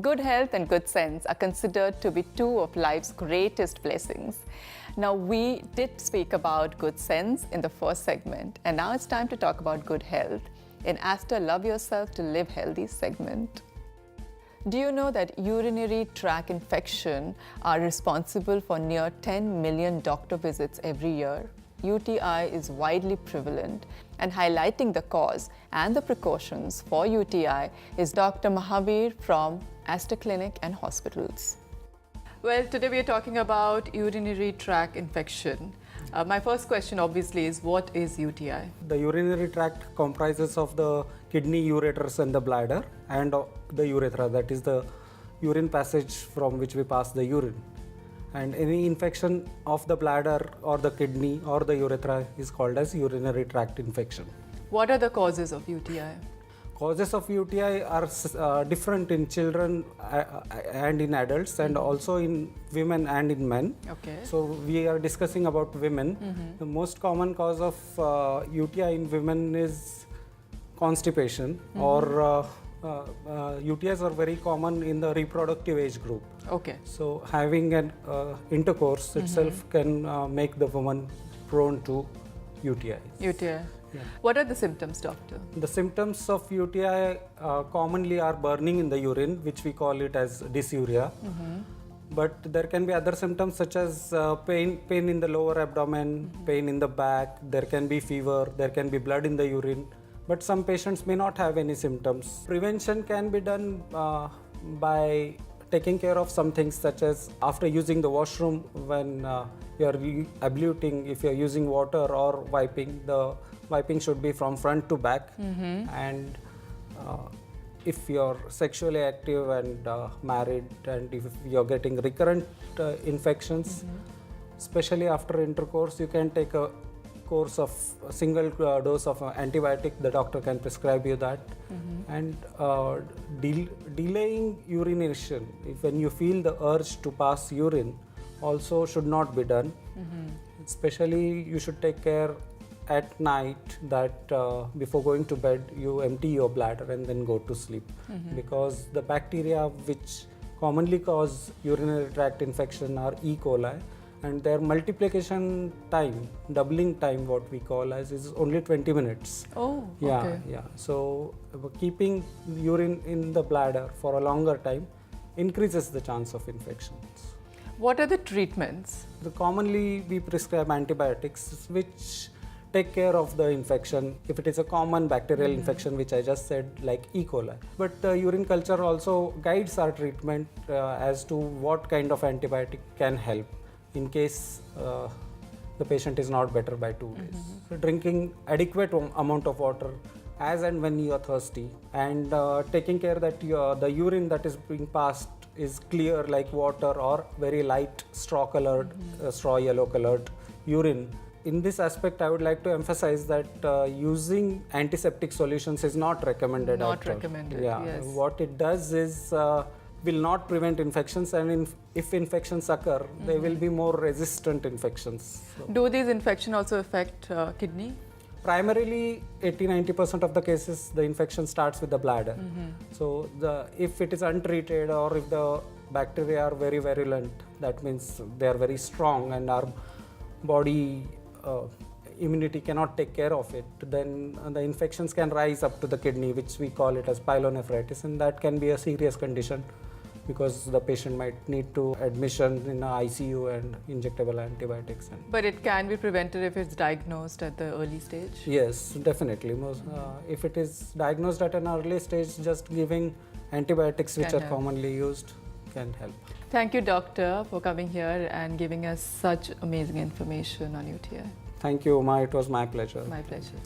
Good health and good sense are considered to be two of life's greatest blessings. Now, we did speak about good sense in the first segment, and now it's time to talk about good health in Aster Love Yourself to Live Healthy segment. Do you know that urinary tract infection are responsible for near 10 million doctor visits every year? UTI is widely prevalent, and highlighting the cause and the precautions for UTI is Dr. Mahavir from Aster Clinic and Hospitals. Well, today we are talking about urinary tract infection. My first question obviously is, what is UTI? The urinary tract comprises of the kidney, ureters and the bladder, and the urethra, that is the urine passage from which we pass the urine. And any infection of the bladder or the kidney or the urethra is called as urinary tract infection. What are the causes of UTI? Causes of UTI are different in children and in adults, and also in women and in men. Okay. So we are discussing about women. The most common cause of UTI in women is constipation, or UTIs are very common in the reproductive age group. Okay. So having an intercourse itself can make the woman prone to UTI. UTI. Yeah. What are the symptoms, doctor? The symptoms of UTI commonly are burning in the urine, which we call it as dysuria. But there can be other symptoms such as pain in the lower abdomen, pain in the back, there can be fever, there can be blood in the urine. But some patients may not have any symptoms. Prevention can be done by taking care of some things such as after using the washroom, when you are abluting, if you are using water or wiping, the wiping should be from front to back. And if you are sexually active and married, and if you are getting recurrent infections, especially after intercourse, you can take a course of a single dose of antibiotic. The doctor can prescribe you that. And delaying urination, when you feel the urge to pass urine, also should not be done. Especially you should take care at night that before going to bed you empty your bladder and then go to sleep, because the bacteria which commonly cause urinary tract infection are E. coli, and their multiplication time, doubling time, what we call as, is only 20 minutes. Oh, yeah, okay. Yeah. So keeping urine in the bladder for a longer time increases the chance of infections. What are the treatments? Commonly we prescribe antibiotics which take care of the infection if it is a common bacterial infection, which I just said, like E. coli. But urine culture also guides our treatment as to what kind of antibiotic can help in case the patient is not better by 2 days. So drinking adequate amount of water as and when you are thirsty, and taking care that the urine that is being passed is clear like water or very light straw colored, straw yellow colored urine. In this aspect, I would like to emphasize that using antiseptic solutions is not recommended. Not recommended, yes. What it does is will not prevent infections, and if infections occur, they will be more resistant infections. So Do these infections also affect kidney? primarily 80-90% of the cases the infection starts with the bladder. So if it is untreated, or if the bacteria are very virulent, that means they are very strong and our body immunity cannot take care of it, then the infections can rise up to the kidney, which we call it as pyelonephritis, and that can be a serious condition, because the patient might need to admission in ICU and injectable antibiotics. But it can be prevented if it's diagnosed at the early stage? Yes, definitely. If it is diagnosed at an early stage, just giving antibiotics which are commonly used can help. Thank you, doctor, for coming here and giving us such amazing information on UTI. Thank you, Uma. It was my pleasure. My pleasure.